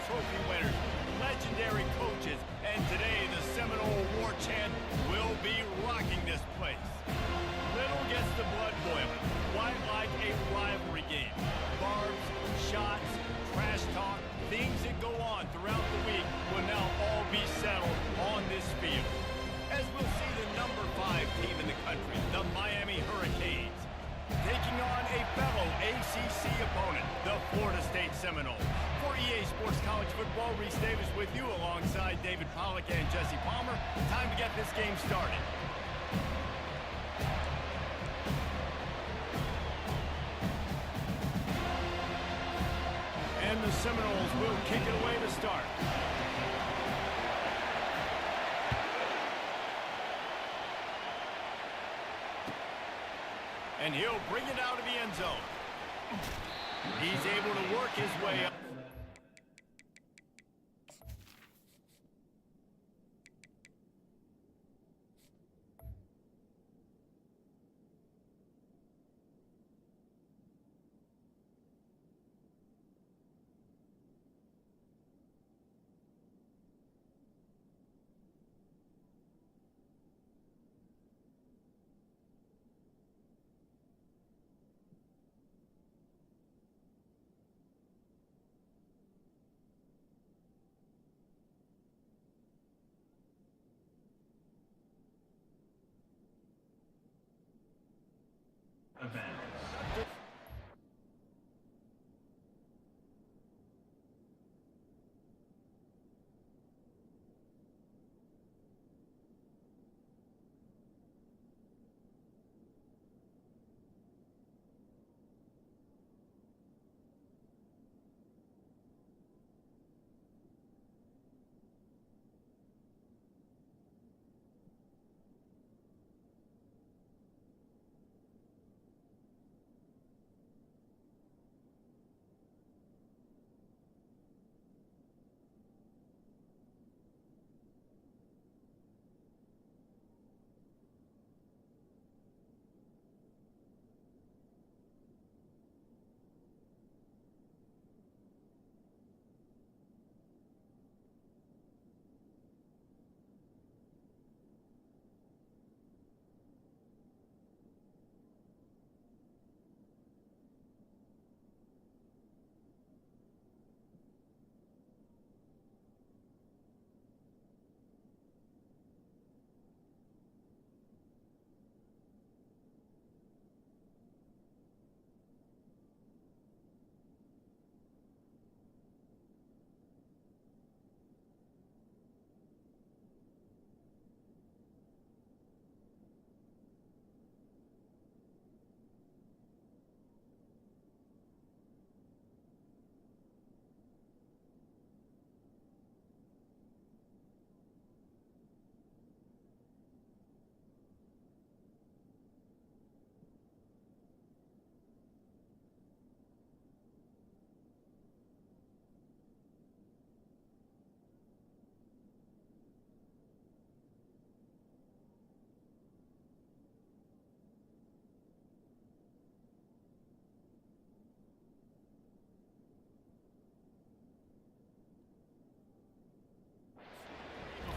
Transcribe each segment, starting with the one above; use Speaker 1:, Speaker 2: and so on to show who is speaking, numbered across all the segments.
Speaker 1: Trophy winners, legendary coaches, and today the Seminole War Chant will be rocking this place. Little gets the blood boiling, quite like a rivalry game. Barbs, shots, trash talk, things that go on throughout the week will now all be settled on this field. As we'll see the number 5 team in the country, the Miami Hurricanes, taking on a fellow ACC opponent, the Florida State Seminoles. For EA Sports College Football, Reese Davis with you alongside David Pollack and Jesse Palmer. Time to get this game started. And the Seminoles will kick it away to start. And he'll bring it out of the end zone. He's able to work his way up.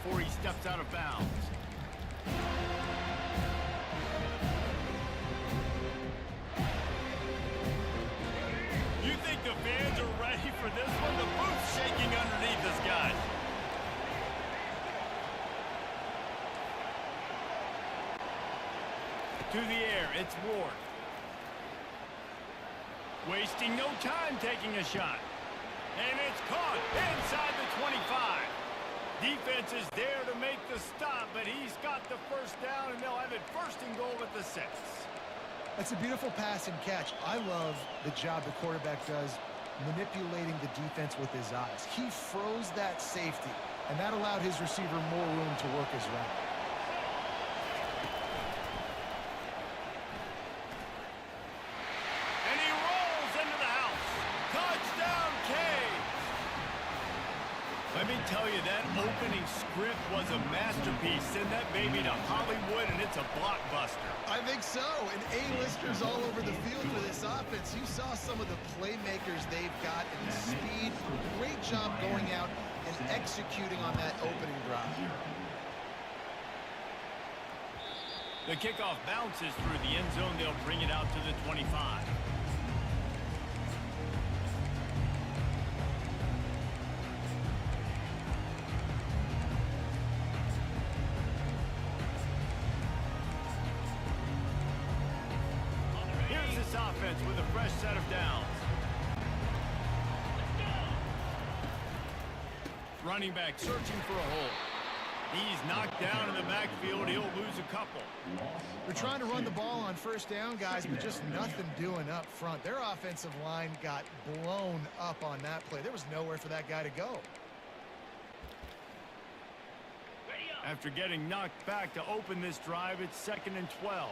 Speaker 1: Before he steps out of bounds. You think the fans are ready for this one? The booth's shaking underneath us, guys. To the air, it's Ward. Wasting no time taking a shot. And it's caught inside the 25. Defense is there to make the stop, but he's got the first down, and they'll have it first and goal at the 6.
Speaker 2: That's a beautiful pass and catch. I love the job the quarterback does manipulating the defense with his eyes. He froze that safety, and that allowed his receiver more room to work his route.
Speaker 1: And he rolls into the house. Touchdown, Canes! Let me tell you, that opening script was a masterpiece. Send that baby to Hollywood, and it's a blockbuster.
Speaker 2: I think so, and A-listers all over the field for this offense. You saw some of the playmakers they've got and the speed. Great job going out and executing on that opening drive.
Speaker 1: The kickoff bounces through the end zone. They'll bring it out to the 25. Here's this offense with a fresh set of downs. Running back searching for a hole. He's knocked down in the backfield. He'll lose a couple.
Speaker 2: They're trying to run the ball on first down, guys, but just nothing doing up front. Their offensive line got blown up on that play. There was nowhere for that guy to go.
Speaker 1: After getting knocked back to open this drive, it's 2nd and 12.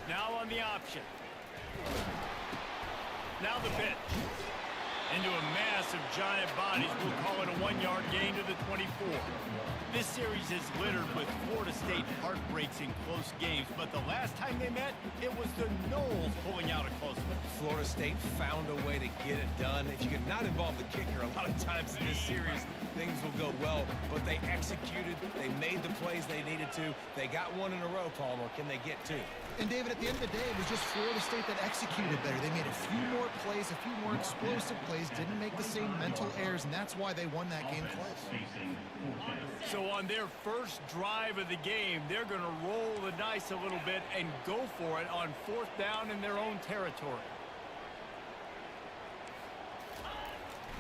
Speaker 1: Now on the option. Now the pitch. Into a mass of giant bodies. We'll call it a 1-yard gain to the 24. This series is littered with Florida State heartbreaks in close games, but the last time they met, it was the Noles pulling out a close one.
Speaker 3: Florida State found a way to get it done. If you could not involve the kicker a lot of times in this series, things will go well, but they executed. They made the plays they needed to. They got one in a row, Palmer. Can they get two?
Speaker 2: And, David, at the end of the day, it was just Florida State that executed better. They made a few more plays, a few more explosive plays, didn't make the same mental errors, and that's why they won that game close.
Speaker 1: So on their first drive of the game, they're going to roll the dice a little bit and go for it on 4th down in their own territory.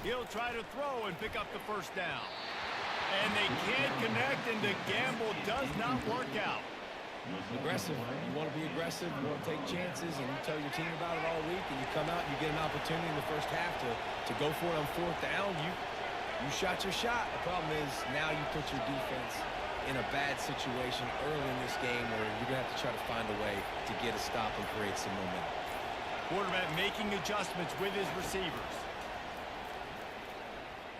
Speaker 1: He'll try to throw and pick up the first down. And they can't connect, and the gamble does not work out.
Speaker 3: Aggressive. You want to be aggressive. You want to take chances, and you tell your team about it all week, and you come out and you get an opportunity in the first half to go for it on 4th down. You shot your shot. The problem is now you put your defense in a bad situation early in this game where you're going to have to try to find a way to get a stop and create some momentum.
Speaker 1: Quarterback making adjustments with his receivers.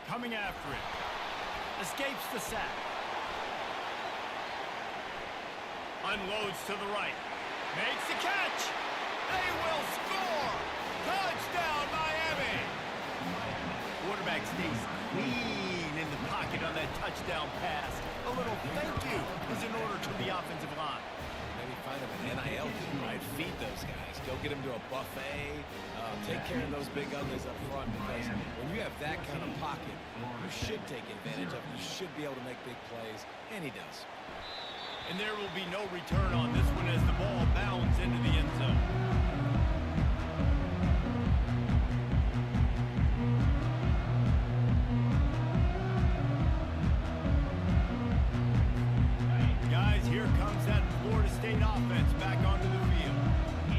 Speaker 1: Coming after it. Escapes the sack. Unloads to the right. Makes the catch. They will score. Touchdown, Miami. Quarterback stays clean in the pocket on that touchdown pass. A little thank you is in order to the offensive line.
Speaker 3: Maybe find them an NIL deal, right? Feed those guys. Go get them to a buffet. Take care of those big uglies up front, because when you have that kind of pocket, you should take advantage of it. You should be able to make big plays, and he does.
Speaker 1: And there will be no return on this one as the ball bounds into the end zone. Guys, here comes that Florida State offense back onto the field.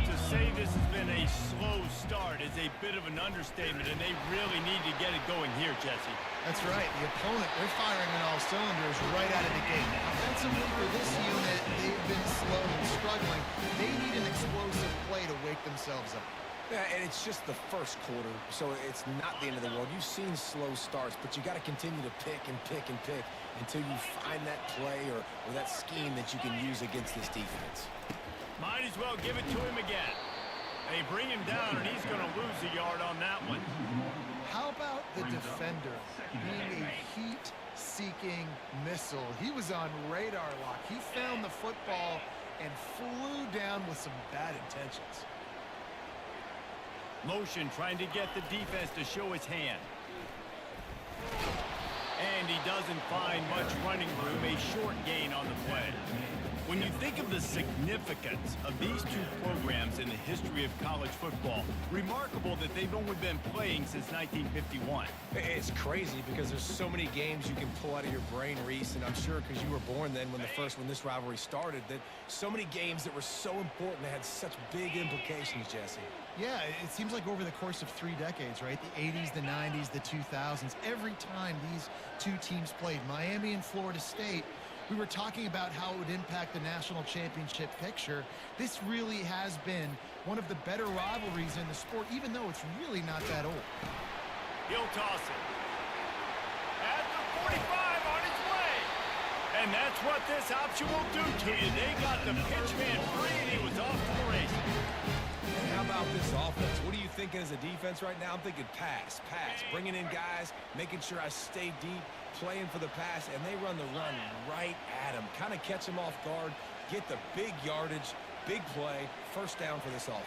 Speaker 1: To say this has been a slow start is a bit of an understatement, and they really need to get it going here, Jesse.
Speaker 2: That's right. The opponent, they're firing on all cylinders right out of the gate. Offensively for this unit, they've been slow and struggling. They need an explosive play to wake themselves up.
Speaker 3: Yeah, and it's just the first quarter, so it's not the end of the world. You've seen slow starts, but you got to continue to pick and pick and pick until you find that play or that scheme that you can use against this defense.
Speaker 1: Might as well give it to him again. They bring him down, and he's going to lose a yard on that one.
Speaker 2: How about the defender being a heat-seeking missile? He was on radar lock. He found the football and flew down with some bad intentions.
Speaker 1: Motion trying to get the defense to show his hand. And he doesn't find much running room, a short gain on the play. When you think of the significance of these two programs in the history of college football, remarkable that they've only been playing since 1951.
Speaker 3: It's crazy because there's so many games you can pull out of your brain, Reese, and I'm sure because you were born then when this rivalry started, that so many games that were so important that had such big implications, Jesse.
Speaker 2: Yeah, it seems like over the course of 3 decades, right? The 80s, the 90s, the 2000s, every time these two teams played, Miami and Florida State, we were talking about how it would impact the national championship picture. This really has been one of the better rivalries in the sport, even though it's really not that old.
Speaker 1: He'll toss it. At the 45 on his way. And that's what this option will do to you. They got the pitch man free, and he was off to the races.
Speaker 3: And how about this offense? What are you thinking as a defense right now? I'm thinking pass, bringing in guys, making sure I stay deep, playing for the pass, and they run the run right at him. Kind of catch him off guard, get the big yardage, big play, first down for this offense.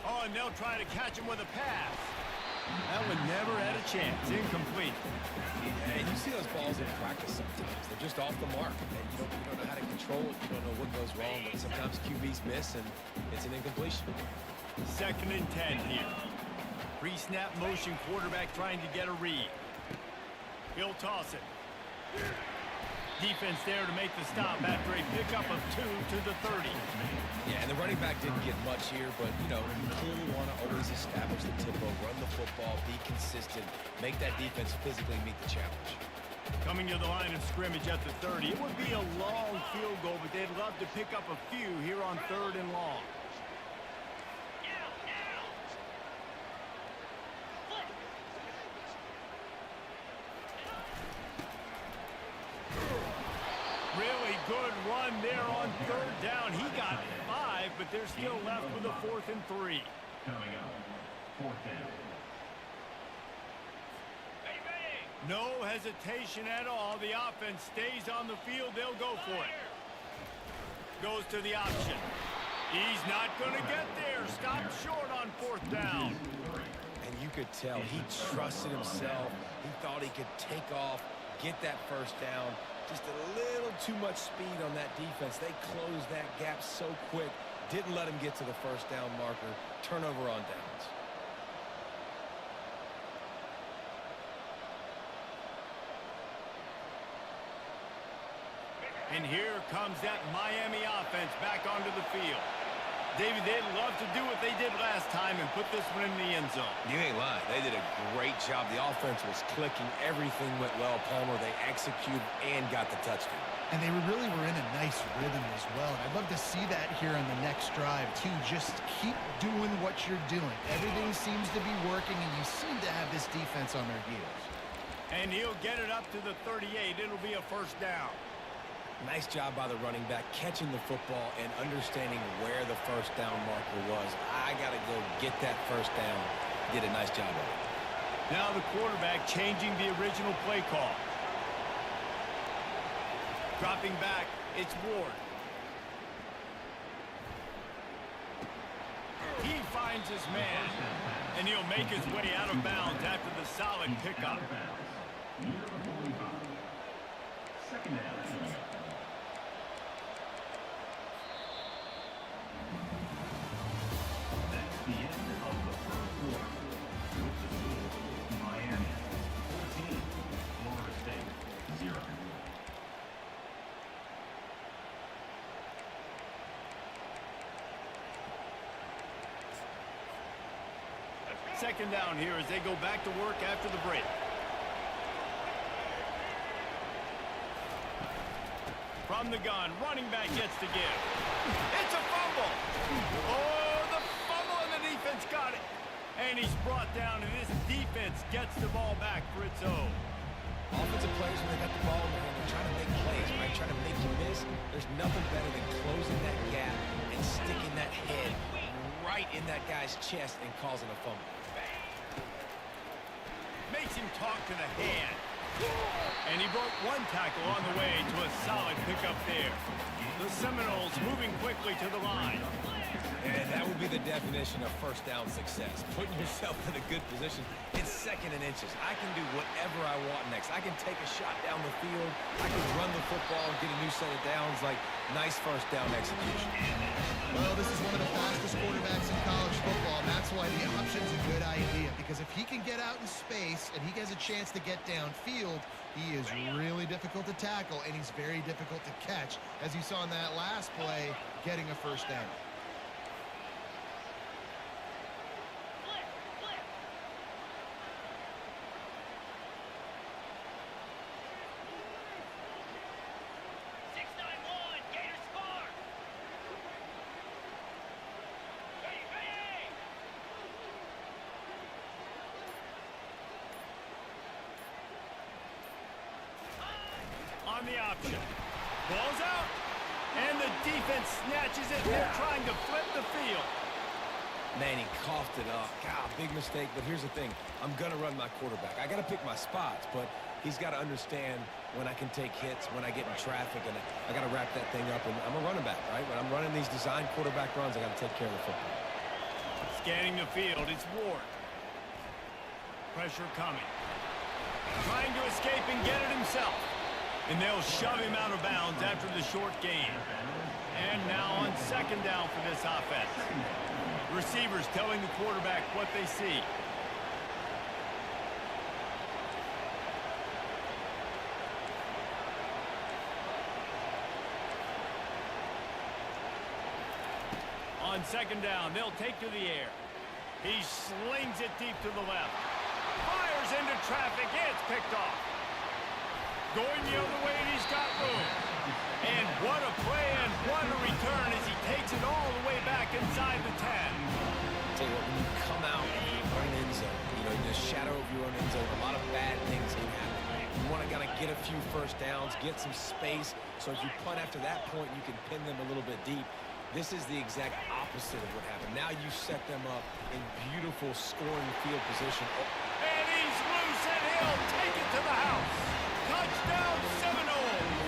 Speaker 1: Oh, and they'll try to catch him with a pass. That one never had a chance. Incomplete.
Speaker 3: And you see those balls in practice sometimes. They're just off the mark. And you don't know how to control it. You don't know what goes wrong. But sometimes QBs miss, and it's an incompletion.
Speaker 1: 2nd and 10 here. Pre-snap motion quarterback trying to get a read. He'll toss it. Defense there to make the stop after a pickup of 2 to the 30.
Speaker 3: Yeah, and the running back didn't get much here, but, you know, you clearly want to always establish the tempo, run the football, be consistent, make that defense physically meet the challenge.
Speaker 1: Coming to the line of scrimmage at the 30. It would be a long field goal, but they'd love to pick up a few here on 3rd and long. Really good run there on 3rd down. He got 5, but they're still left with a 4th and 3.
Speaker 4: Coming up, 4th down.
Speaker 1: No hesitation at all. The offense stays on the field. They'll go for it. Goes to the option. He's not going to get there. Stopped short on 4th down.
Speaker 3: And you could tell he trusted himself. He thought he could take off, get that first down. Just a little too much speed on that defense. They closed that gap so quick. Didn't let him get to the first down marker. Turnover on downs.
Speaker 1: And here comes that Miami offense back onto the field. David, they'd love to do what they did last time and put this one in the end zone.
Speaker 3: You ain't lying. They did a great job. The offense was clicking. Everything went well, Palmer. They executed and got the touchdown.
Speaker 2: And they really were in a nice rhythm as well. And I'd love to see that here on the next drive, too. Just keep doing what you're doing. Everything seems to be working, and you seem to have this defense on their heels.
Speaker 1: And he'll get it up to the 38. It'll be a first down.
Speaker 3: Nice job by the running back, catching the football and understanding where the first down marker was. I got to go get that first down. Did a nice job of it.
Speaker 1: Now the quarterback changing the original play call. Dropping back, it's Ward. He finds his man, and he'll make his way out of bounds after the solid pickup.
Speaker 4: 2nd down. That's the end of the 1st quarter. With the score, Miami 14, Florida State 0.
Speaker 1: Second down here as they go back to work after the break. From the gun, running back gets to give. It's a fumble. Oh, the fumble, and the defense got it. And he's brought down, and this defense gets the ball back for its own.
Speaker 3: Offensive players, when they got the ball in their hand, they're trying to make plays, right? Trying to make you miss. There's nothing better than closing that gap and sticking that head right in that guy's chest and causing a fumble.
Speaker 1: Makes him talk to the hand. And he broke one tackle on the way to a solid pickup there. The Seminoles moving quickly to the line.
Speaker 3: And that would be the definition of first down success. Putting yourself in a good position. It's 2nd and inches. I can do whatever I want next. I can take a shot down the field. I can run the football and get a new set of downs. Like, nice first down execution.
Speaker 2: Well, this is one of the fastest quarterbacks in college football, and that's why the option's a good idea. Because if he can get out in space and he has a chance to get downfield, he is really difficult to tackle, and he's very difficult to catch. As you saw in that last play, getting a first down.
Speaker 1: option. Ball's out. And the defense snatches it. They're trying to flip the field.
Speaker 3: Man, he coughed it up. God, big mistake. But here's the thing. I'm going to run my quarterback. I got to pick my spots, but he's got to understand when I can take hits, when I get in traffic, and I got to wrap that thing up. And I'm a running back, right? When I'm running these design quarterback runs, I got to take care of the football.
Speaker 1: Scanning the field, it's Ward. Pressure coming. Trying to escape and get it himself. And they'll shove him out of bounds after the short gain. And now on second down for this offense. Receivers telling the quarterback what they see. On second down, they'll take to the air. He slings it deep to the left. Fires into traffic. It's picked off. Going the other way, and he's got room. And what a play and what a return as he takes it all the way back inside the 10.
Speaker 3: Tell you what, when you come out of your own end zone, you know, in the shadow of your own end zone, a lot of bad things can happen. You want to kind of get a few first downs, get some space, so if you punt after that point, you can pin them a little bit deep. This is the exact opposite of what happened. Now you set them up in beautiful scoring field position.
Speaker 1: And he's loose, and he'll take it to the house. Touchdown, Seminoles.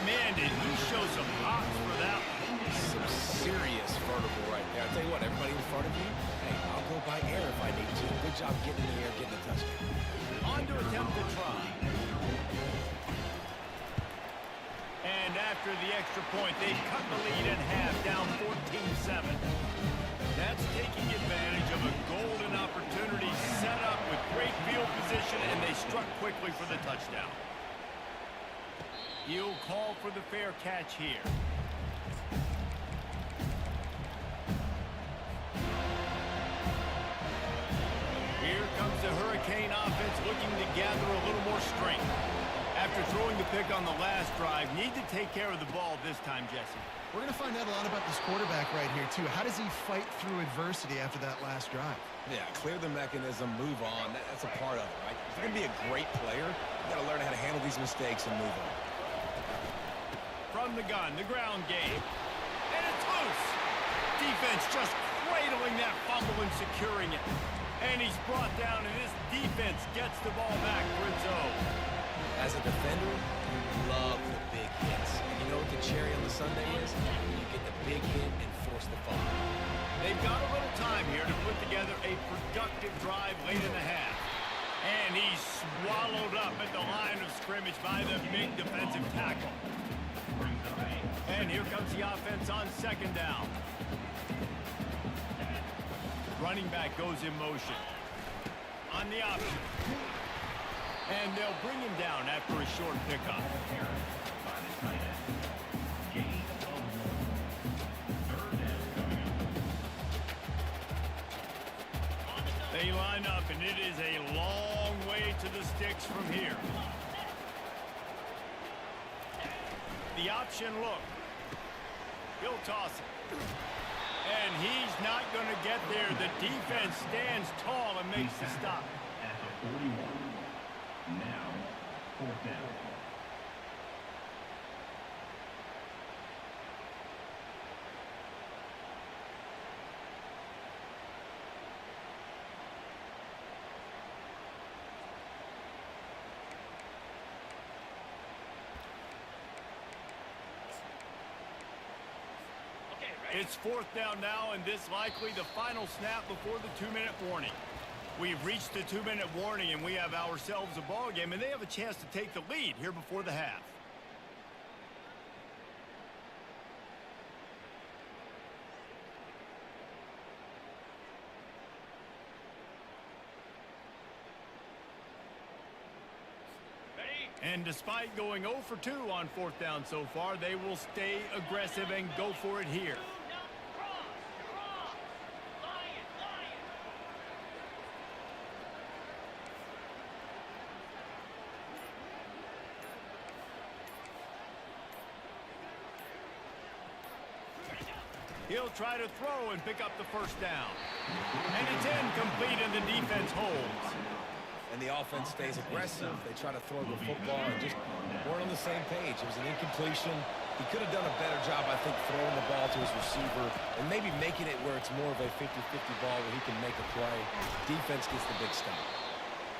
Speaker 1: Man, did he show some hops for that one.
Speaker 3: Some serious vertical right there. I'll tell you what, everybody in front of you, hey, I'll go by air if I need to. Good job getting in the air, getting a touchdown.
Speaker 1: On to attempt to try. And after the extra point, they've cut the lead in half, down 14-7. That's taking advantage of a golden opportunity set up with great field position, and they struck quickly for the touchdown. He'll call for the fair catch here. Here comes the Hurricane offense looking to gather a little more strength. After throwing the pick on the last drive, need to take care of the ball this time, Jesse.
Speaker 2: We're going to find out a lot about this quarterback right here, too. How does he fight through adversity after that last drive?
Speaker 3: Yeah, clear the mechanism, move on. That's a part of it, right? If you're going to be a great player, you got to learn how to handle these mistakes and move on.
Speaker 1: From the gun, the ground game. And it's loose. Defense just cradling that fumble and securing it. And he's brought down, and this defense gets the ball back for its own.
Speaker 3: As a defender, you love the big hits. And you know what the cherry on the sundae is? You get the big hit and force the fumble.
Speaker 1: They've got a little time here to put together a productive drive late in the half. And he's swallowed up at the line of scrimmage by the big defensive tackle. And here comes the offense on second down. Running back goes in motion. On the option. And they'll bring him down after a short pickup. They line up, and it is a long way to the sticks from here. The option look. He'll toss it. And he's not going to get there. The defense stands tall and makes the stop.
Speaker 4: At the 41. Now, fourth down.
Speaker 1: It's fourth down now, and this likely the final snap before the 2-minute warning. We've reached the 2-minute warning, and we have ourselves a ball game, and they have a chance to take the lead here before the half. And despite going 0 for 2 on fourth down so far, they will stay aggressive and go for it here. He'll try to throw and pick up the first down. And it's incomplete, and the defense holds.
Speaker 3: And the offense stays aggressive. They try to throw the football and just weren't on the same page. It was an incompletion. He could have done a better job, I think, throwing the ball to his receiver and maybe making it where it's more of a 50-50 ball where he can make a play. Defense gets the big stop.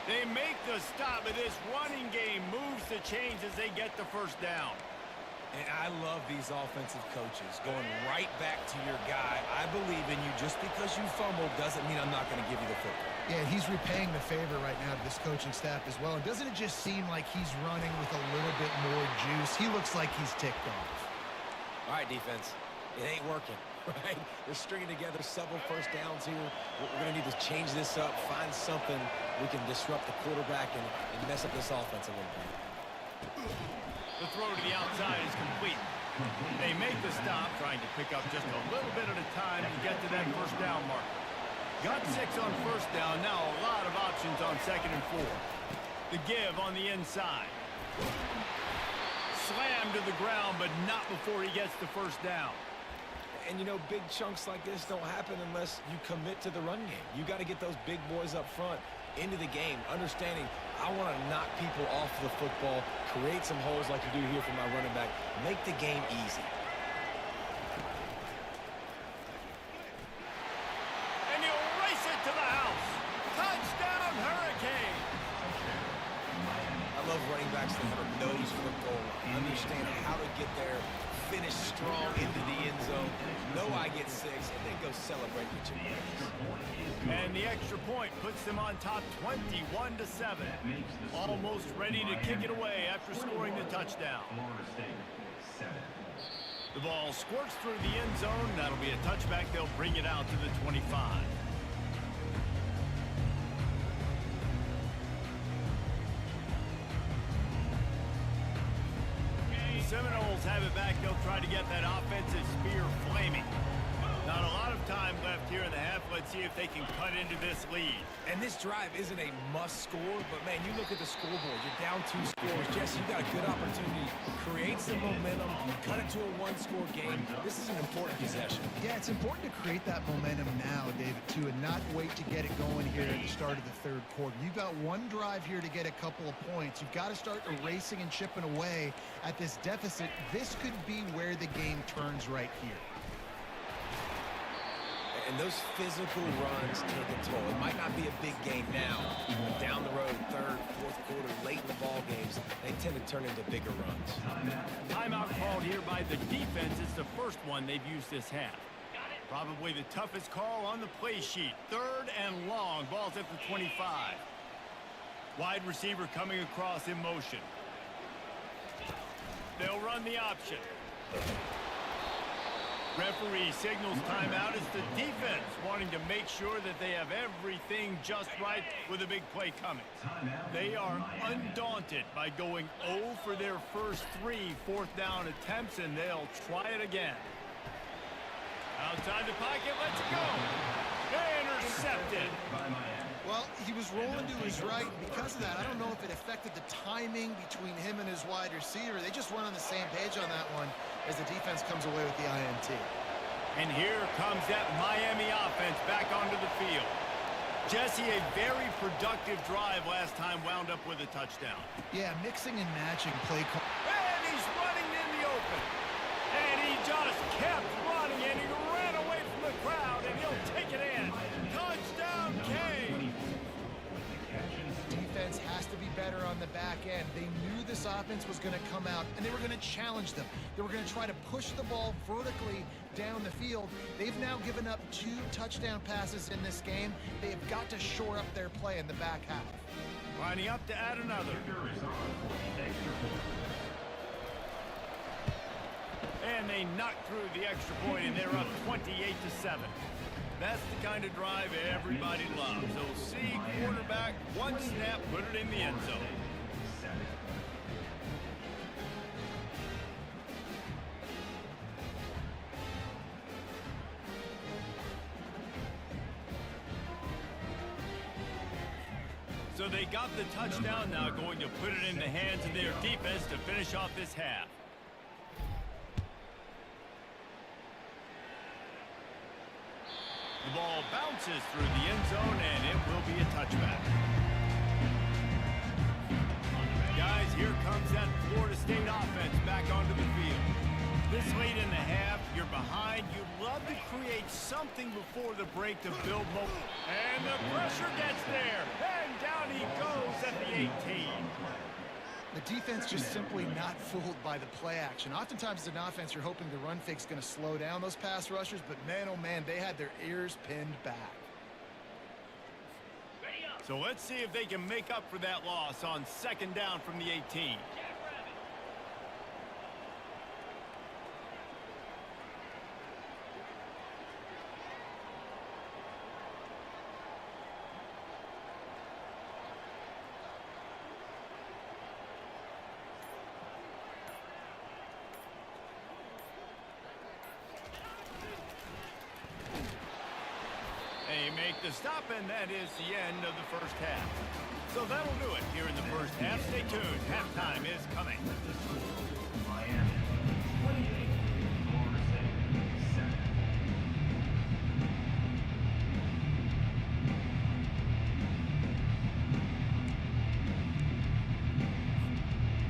Speaker 1: They make the stop, but this running game moves the chains as they get the first down.
Speaker 3: And I love these offensive coaches going right back to your guy. I believe in you. Just because you fumbled doesn't mean I'm not going to give you the football.
Speaker 2: Yeah, he's repaying the favor right now to this coaching staff as well. And doesn't it just seem like he's running with a little bit more juice? He looks like he's ticked off.
Speaker 3: All right, defense. It ain't working, right? They're stringing together several first downs here. We're going to need to change this up, find something we can disrupt the quarterback and mess up this offense a little bit.
Speaker 1: The throw to the outside is complete. They make the stop, trying to pick up just a little bit at a time to get to that first down marker. Got 6 on first down, now a lot of options on 2nd and 4. The give on the inside. Slammed to the ground, but not before he gets the first down.
Speaker 3: And, you know, big chunks like this don't happen unless you commit to the run game. You got to get those big boys up front into the game, understanding I want to knock people off the football, create some holes like you do here for my running back, make the game easy.
Speaker 1: And he'll race it to the house. Touchdown, Hurricane.
Speaker 3: I love running backs that have a nose for the goal line, understand how to get there, finish strong into the end zone, know I get 6, and then go celebrate with your buddies.
Speaker 1: And the extra point puts them on top 21-7. Almost ready to kick it away after scoring the touchdown. The ball squirts through the end zone. That'll be a touchback. They'll bring it out to the 25. Seminoles have it back. They'll try to get that offensive spear flaming. Not a lot of time left here in the half. Let's see if they can cut into this lead.
Speaker 3: And this drive isn't a must score, but, man, you look at the scoreboard. You're down 2 scores. Jesse, you got a good opportunity. Create some momentum. Cut it to a 1-score game. This is an important possession.
Speaker 2: Yeah, it's important to create that momentum now, David, too, and not wait to get it going here at the start of the 3rd quarter. You've got one drive here to get a couple of points. You've got to start erasing and chipping away at this deficit. This could be where the game turns right here.
Speaker 3: And those physical runs take a toll. It might not be a big game now, but down the road, 3rd, 4th quarter, late in the ball games, they tend to turn into bigger runs.
Speaker 1: Timeout called here by the defense. It's the first one they've used this half. Probably the toughest call on the play sheet. 3rd and long. Ball's at the 25. Wide receiver coming across in motion. They'll run the option. Referee signals timeout. It's the defense wanting to make sure that they have everything just right with a big play coming. They are undaunted by going 0 for their first 3 4th down attempts, and they'll try it again. Outside the pocket, let's go. Intercepted.
Speaker 2: Well, he was rolling to his right. Because of that, I don't know if it affected the timing between him and his wide receiver. They just weren't on the same page on that one as the defense comes away with the INT.
Speaker 1: And here comes that Miami offense back onto the field. Jesse, a very productive drive last time, wound up with a touchdown.
Speaker 2: Yeah, mixing and matching play call.
Speaker 1: And he's running in the open. And he just kept running, and he ran away from the crowd, and he'll take it in. Touchdown, Kane.
Speaker 2: Defense has to be better on the back end. They knew this offense was going to come out, and they were going to challenge them. They were going to try to push the ball vertically down the field. They've now given up 2 touchdown passes in this game. They have got to shore up their play in the back half.
Speaker 1: Lining up to add another. And they knocked through the extra point, and they're up 28-7. That's the kind of drive everybody loves. So see quarterback, one snap, put it in the end zone. So they got the touchdown, now going to put it in the hands of their defense to finish off this half. The ball bounces through the end zone, and it will be a touchback. Guys, here comes that Florida State offense back onto the field. This late in the half, you're behind. You'd love to create something before the break to build momentum. And the pressure gets there. And down he goes at the 18.
Speaker 2: The defense just simply not fooled by the play action. Oftentimes as an offense, you're hoping the run fake's going to slow down those pass rushers, but man, oh man, they had their ears pinned back.
Speaker 1: So let's see if they can make up for that loss on second down from the 18. They make the stop, and that is the end of the first half. So that'll do it here in the first half. Stay tuned. Halftime is coming.
Speaker 4: Miami 28, Florida State 7.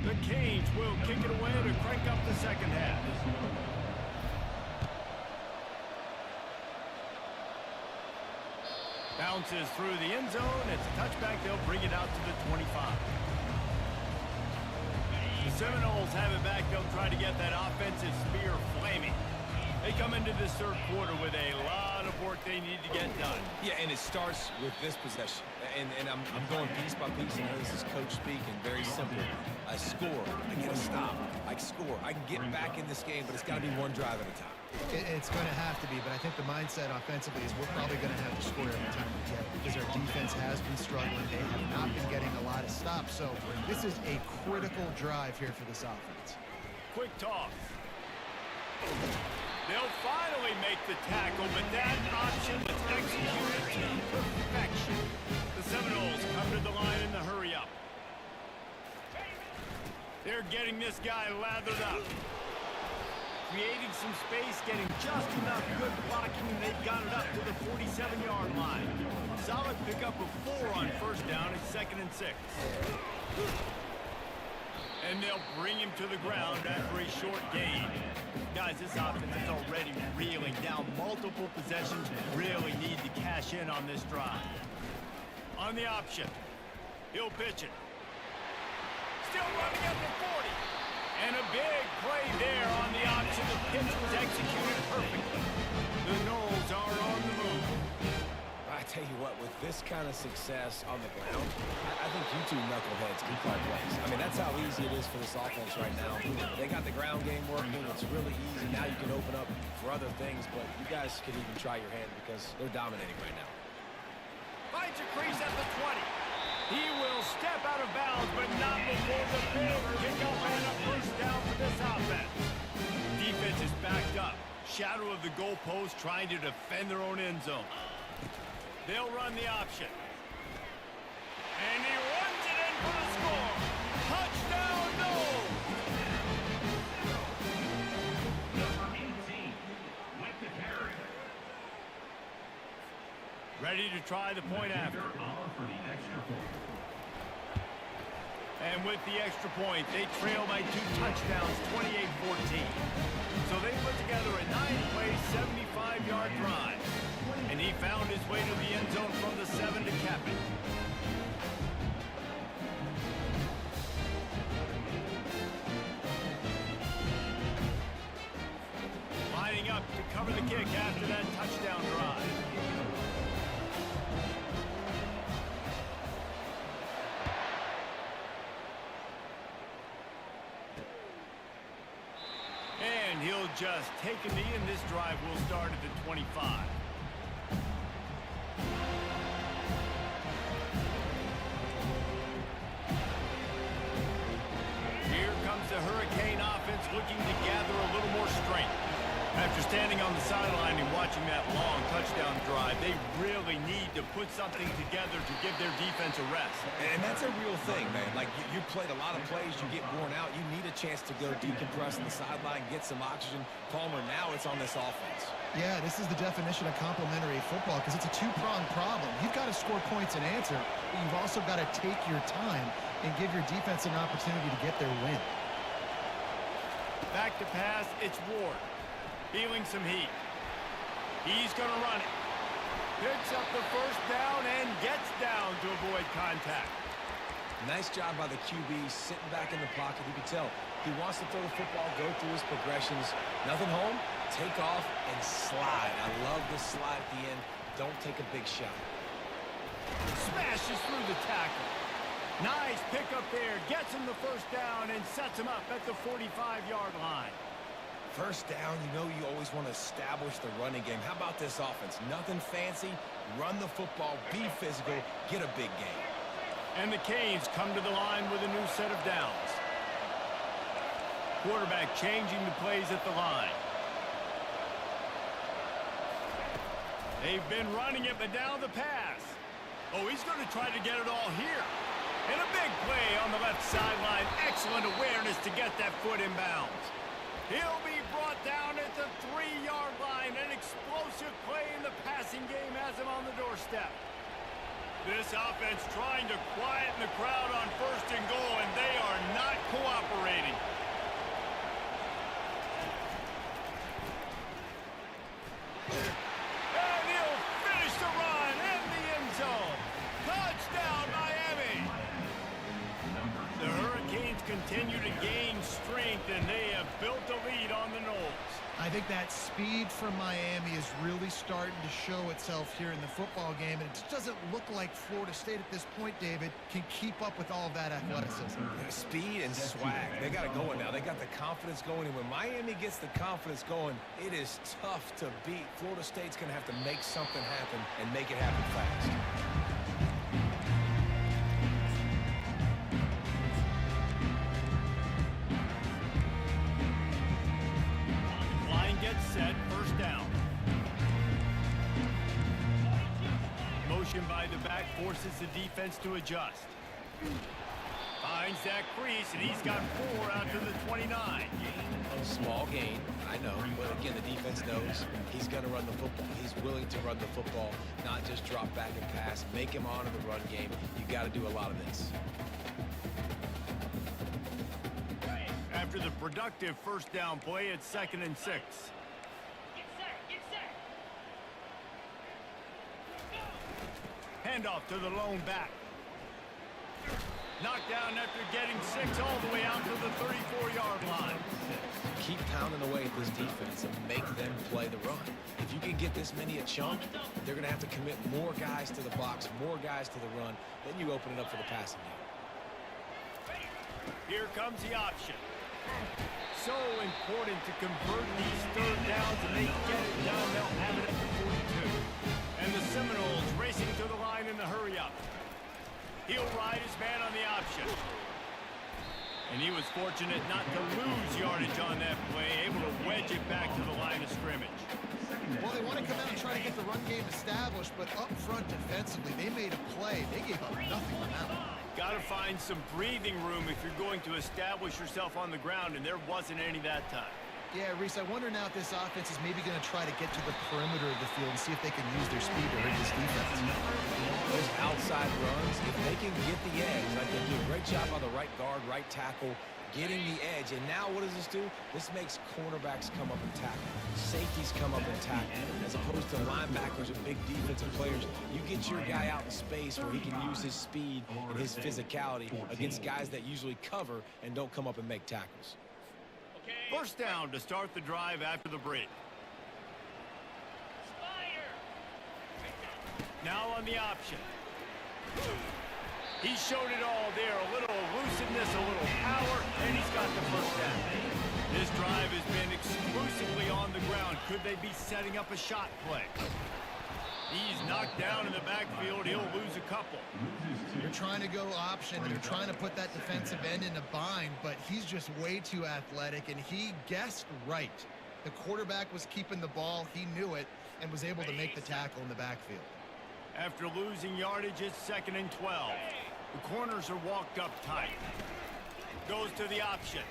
Speaker 1: The Canes will kick it away to crank up the second half. Bounces through the end zone. It's a touchback. They'll bring it out to the 25. The Seminoles have it back. They'll try to get that offensive spear flaming. They come into this third quarter with a lot of work they need to get done.
Speaker 3: Yeah, and it starts with this possession. And I'm going piece by piece. I know this is coach speak and very simple. I score. I get a stop. I score. I can get back in this game, but it's got to be one drive at a time.
Speaker 2: It's going to have to be, but I think the mindset offensively is we're probably going to have to score every time we get it because our defense has been struggling. They have not been getting a lot of stops, so this is a critical drive here for this offense.
Speaker 1: Quick toss. They'll finally make the tackle, but that option was executed to perfection. The Seminoles come to the line in the hurry up. They're getting this guy lathered up. Creating some space, getting just enough good blocking, and they've got it up to the 47-yard line. Solid pickup of 4 on first down. It's 2nd and 6. And they'll bring him to the ground after a short gain. Guys, this offense is already reeling down. Multiple possessions, really need to cash in on this drive. On the option, he'll pitch it. Still running at the 40. And a big play there on the option. The pitch was executed perfectly. The Noles are on the move.
Speaker 3: I tell you what, with this kind of success on the ground, I think you two knuckleheads can play plays. I mean, that's how easy it is for this offense right now. They got the ground game working. It's really easy. Now you can open up for other things, but you guys could even try your hand because they're dominating right now.
Speaker 1: Finds a crease at the 20. He will step out of bounds, but not before the big kickoff and a first down for this offense. Defense is backed up. Shadow of the goalpost trying to defend their own end zone. They'll run the option. And he runs it in for the score. Touchdown, Noles!
Speaker 4: Number 18, with the carry.
Speaker 1: Ready to try the point after.
Speaker 4: For the extra point.
Speaker 1: And with the extra point, they trail by 2 touchdowns, 28-14. So they put together a 9-play, 75-yard drive. And he found his way to the end zone from the 7 to cap it. Lining up to cover the kick after that touchdown drive. And he'll just take a knee, and this drive will start at the 25. Here comes the Hurricane offense looking to gather a little more strength. After After standing on the sideline and watching that long touchdown drive, they really need to put something together to give their defense a rest.
Speaker 3: And that's a real thing, man. Like, you played a lot of plays, you get worn out. You need a chance to go decompress on the sideline, get some oxygen. Palmer, now it's on this offense.
Speaker 2: Yeah, this is the definition of complementary football because it's a two-pronged problem. You've got to score points and answer, but you've also got to take your time and give your defense an opportunity to get their win.
Speaker 1: Back to pass, it's Ward. Feeling some heat. He's going to run it. Picks up the first down and gets down to avoid contact.
Speaker 3: Nice job by the QB sitting back in the pocket. You can tell he wants to throw the football, go through his progressions. Nothing home, take off, and slide. I love the slide at the end. Don't take a big shot.
Speaker 1: Smashes through the tackle. Nice pickup there. Gets him the first down and sets him up at the 45-yard line.
Speaker 3: First down, you know you always want to establish the running game. How about this offense? Nothing fancy. Run the football, be physical, get a big gain.
Speaker 1: And the Canes come to the line with a new set of downs. Quarterback changing the plays at the line. They've been running it, but now the pass. Oh, he's going to try to get it all here. And a big play on the left sideline. Excellent awareness to get that foot in bounds. He'll be brought down at the 3-yard line. An explosive play in the passing game has him on the doorstep. This offense trying to quieten the crowd on first and goal, and they are not cooperating. And he'll finish the run in the end zone. Touchdown, Miami. The Hurricanes continue to gain strength, and they have built a lead on the Knolls.
Speaker 2: I think that speed from Miami is really starting to show itself here in the football game, and it just doesn't look like Florida State at this point, David, can keep up with all of that athleticism.
Speaker 3: Speed and swag. They got it going now. They got the confidence going, and when Miami gets the confidence going, it is tough to beat. Florida State's going to have to make something happen and make it happen fast.
Speaker 1: Gets set, first down. Motion by the back forces the defense to adjust. Finds that crease, and he's got 4 out to the 29.
Speaker 3: Small gain, I know, but again, the defense knows he's going to run the football. He's willing to run the football, not just drop back and pass, make him honor the run game. You got to do a lot of this.
Speaker 1: After the productive first down play, it's 2nd and 6. Handoff to the lone back. Knocked down after getting 6 all the way out to the 34-yard line.
Speaker 3: Keep pounding away at this defense and make them play the run. If you can get this many a chunk, they're going to have to commit more guys to the box, more guys to the run. Then you open it up for the passing game.
Speaker 1: Here comes the option. So important to convert these third downs, and they get it down. They'll have it at the 42. And the Seminoles racing to the line in the hurry-up. He'll ride his man on the option. And he was fortunate not to lose yardage on that play, able to wedge it back to the line of scrimmage.
Speaker 2: Well, they want to come out and try to get the run game established, but up front defensively, they made a play. They gave up nothing on that one.
Speaker 1: Got to find some breathing room if you're going to establish yourself on the ground, and there wasn't any that time.
Speaker 2: Yeah, Reese, I wonder now if this offense is maybe going to try to get to the perimeter of the field and see if they can use their speed to hurt this defense.
Speaker 3: Those outside runs, if they can get the edge, like they do a great job on the right guard, right tackle, getting the edge. And now what does this do? This makes cornerbacks come up and tackle. Safeties come up and tackle. As opposed to linebackers and big defensive players, you get your guy out in space where he can use his speed and his physicality against guys that usually cover and don't come up and make tackles.
Speaker 1: First down to start the drive after the break. Now on the option. He showed it all there. A little elusiveness, a little power, and he's got the first down. This drive has been exclusively on the ground. Could they be setting up a shot play? He's knocked down in the backfield. He'll lose a couple.
Speaker 2: They're trying to go option. They're trying to put that defensive end in a bind, but he's just way too athletic, and he guessed right. The quarterback was keeping the ball. He knew it and was able to make the tackle in the backfield.
Speaker 1: After losing yardage, it's 2nd and 12. The corners are walked up tight. Goes to the option.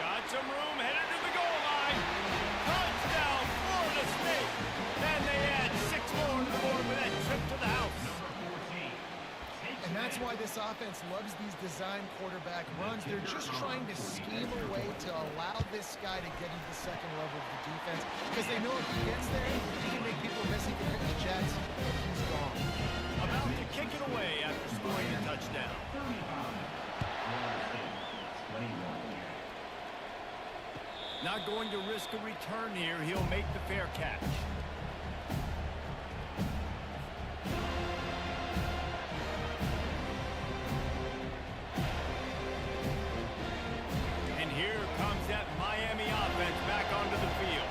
Speaker 1: Got some room, headed to the goal line. Touchdown, Florida State. And they add 6 more to the board with that trip to the house.
Speaker 2: And that's why this offense loves these design quarterback runs. They're just trying to scheme a way to allow this guy to get into the second level of the defense because they know if he gets there, he can make people miss. He can hit his jets, and he's gone.
Speaker 1: About to kick it away after scoring a touchdown. Not going to risk a return here. He'll make the fair catch. And here comes that Miami offense back onto the field.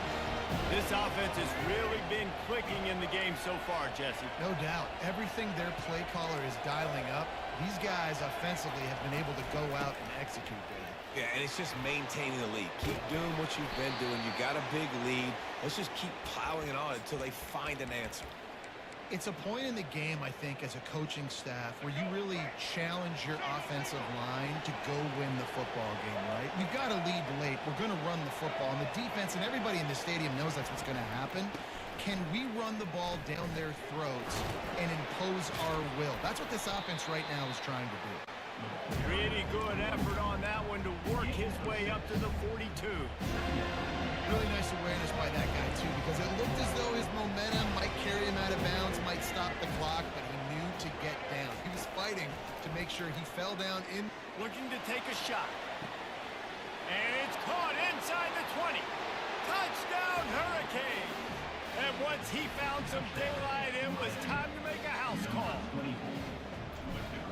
Speaker 1: This offense has really been clicking in the game so far, Jesse.
Speaker 2: No doubt. Everything their play caller is dialing up, these guys offensively have been able to go out and execute, David.
Speaker 3: Yeah, and it's just maintaining the lead. Keep doing what you've been doing. You got a big lead. Let's just keep plowing it on until they find an answer.
Speaker 2: It's a point in the game, I think, as a coaching staff where you really challenge your offensive line to go win the football game, right? We've got to lead late. We're going to run the football. And the defense and everybody in the stadium knows that's what's going to happen. Can we run the ball down their throats and impose our will? That's what this offense right now is trying to do.
Speaker 1: Pretty good effort on that one to work his way up to the 42.
Speaker 2: Really nice awareness by that guy, too, because it looked as though his momentum might carry him out of bounds, might stop the clock, but he knew to get down. He was fighting to make sure he fell down in.
Speaker 1: Looking to take a shot. And it's caught inside the 20. Touchdown, Hurricane. And once he found some daylight, it was time to make a house call.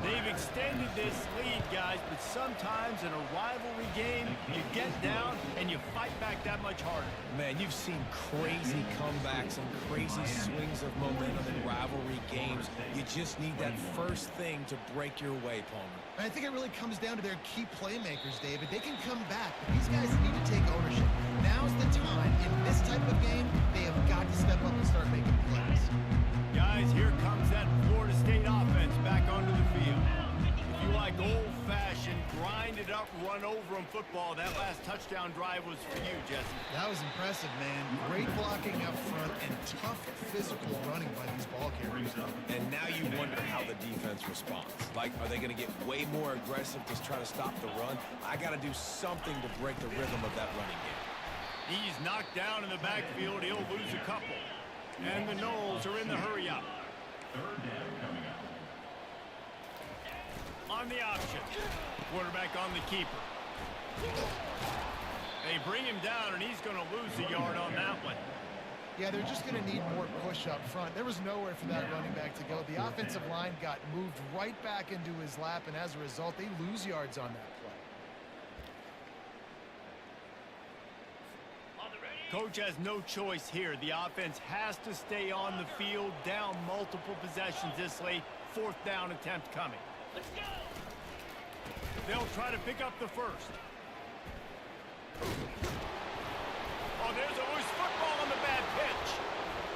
Speaker 1: They've extended this lead, guys, but sometimes in a rivalry game, you get down and you fight back that much harder.
Speaker 3: Man, you've seen crazy comebacks and crazy swings of momentum in rivalry games. You just need that first thing to break your way, Palmer.
Speaker 2: And I think it really comes down to their key playmakers, David. They can come back, but these guys need to take ownership. Now's the time. In this type of game, they have got to step up and start making plays.
Speaker 1: Guys, here comes that Florida State offense back onto the field. If you like old-fashioned, grind-it-up, run-over-'em football, that last touchdown drive was for you, Jesse.
Speaker 2: That was impressive, man. Great blocking up front and tough physical running by these ball carriers.
Speaker 3: And now you wonder how the defense responds. Like, are they going to get way more aggressive to try to stop the run? I got to do something to break the rhythm of that running game.
Speaker 1: He's knocked down in the backfield. He'll lose a couple. And the Knowles are in the hurry-up.
Speaker 4: Third down coming up.
Speaker 1: On the option. Quarterback on the keeper. They bring him down, and he's going to lose a yard on that one.
Speaker 2: Yeah, they're just going to need more push up front. There was nowhere for that running back to go. The offensive line got moved right back into his lap, and as a result, they lose yards on that play.
Speaker 1: Coach has no choice here. The offense has to stay on the field, down multiple possessions this late. 4th down attempt coming. Let's go. They'll try to pick up the first. Oh, there's a loose football on the bad pitch.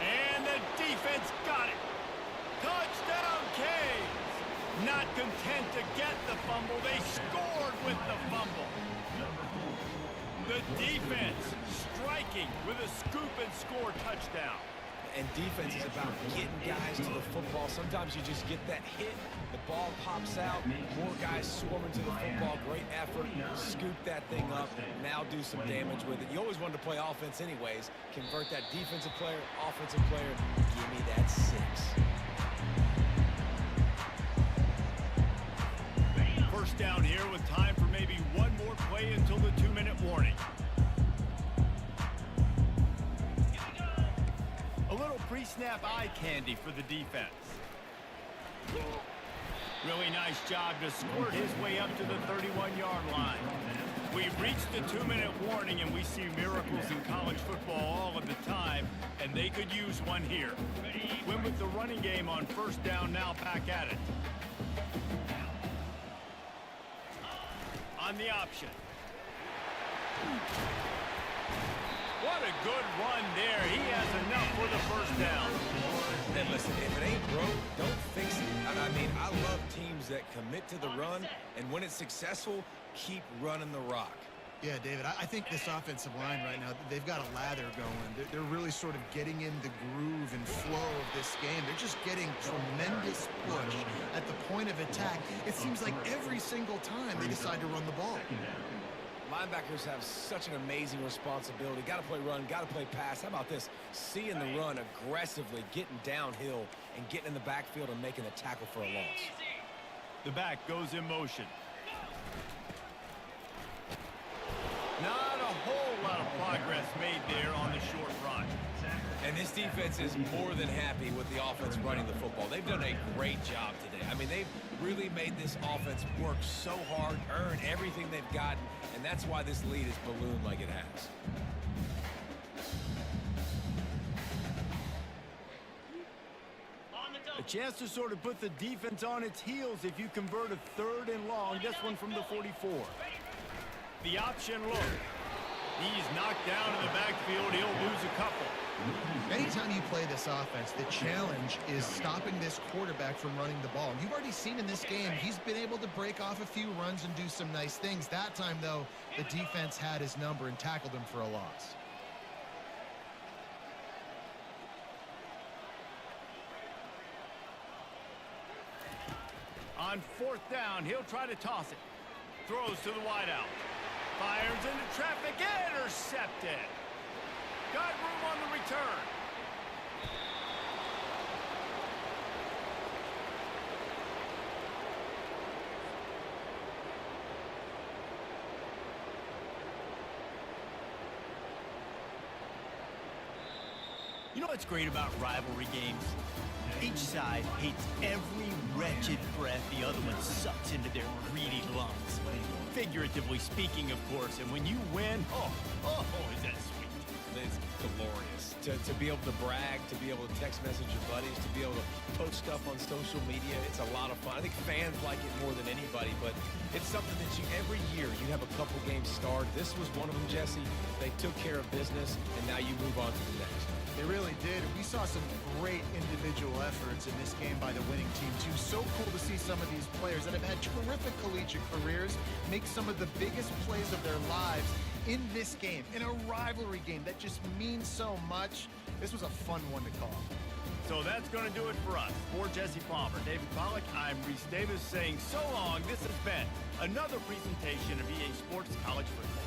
Speaker 1: And the defense got it. Touchdown, Canes. Not content to get the fumble, they scored with the fumble. The defense striking with a scoop and score touchdown.
Speaker 3: And defense is about getting guys to the football. Sometimes you just get that hit, the ball pops out, more guys swarming to the football. Great effort, scoop that thing up, now do some damage with it. You always wanted to play offense anyways. Convert that defensive player, offensive player, give me that 6.
Speaker 1: First down here with time for maybe one more play until the 2-minute warning. A little pre-snap eye candy for the defense. Really nice job to squirt his way up to the 31-yard line. We've reached the 2-minute warning, and we see miracles in college football all of the time, and they could use one here. Win with the running game on first down, now back at it. On the option. What a good run there. He has enough for the first down.
Speaker 3: And listen, if it ain't broke, don't fix it. I mean, I love teams that commit to the run, and when it's successful, keep running the rock.
Speaker 2: Yeah, David, I think this offensive line right now, they've got a lather going. They're really sort of getting in the groove and flow of this game. They're just getting tremendous push at the point of attack. It seems like every single time they decide to run the ball.
Speaker 3: Linebackers have such an amazing responsibility. Got to play run, got to play pass. How about this? Seeing the run aggressively, getting downhill, and getting in the backfield and making a tackle for a loss.
Speaker 1: The back goes in motion. Not a whole lot of progress made there on the short run.
Speaker 3: And this defense is more than happy with the offense running the football. They've done a great job today. I mean, they've really made this offense work so hard, earn everything they've gotten, and that's why this lead is ballooned like it has.
Speaker 1: A chance to sort of put the defense on its heels if you convert a 3rd and long. This one from the 44. The option look. He's knocked down in the backfield. He'll lose a couple.
Speaker 2: Anytime you play this offense, the challenge is stopping this quarterback from running the ball. You've already seen in this game, he's been able to break off a few runs and do some nice things. That time, though, the defense had his number and tackled him for a loss.
Speaker 1: On 4th down, he'll try to toss it. Throws to the wideout. Fires into traffic. Intercepted. Got room on the return. You know what's great about rivalry games? Each side hates every wretched breath the other one sucks into their greedy lungs. Figuratively speaking, of course, and when you win, oh, is that sweet.
Speaker 3: It's glorious. To be able to brag, to be able to text message your buddies, to be able to post stuff on social media, it's a lot of fun. I think fans like it more than anybody, but it's something that every year you have a couple games starred. This was one of them, Jesse. They took care of business, and now you move on to the next.
Speaker 2: They really did. We saw some great individual efforts in this game by the winning team, too. So cool to see some of these players that have had terrific collegiate careers make some of the biggest plays of their lives in this game, in a rivalry game that just means so much. This was a fun one to call.
Speaker 1: So that's going to do it for us. For Jesse Palmer, David Pollack, I'm Reese Davis saying so long. This has been another presentation of EA Sports College Football.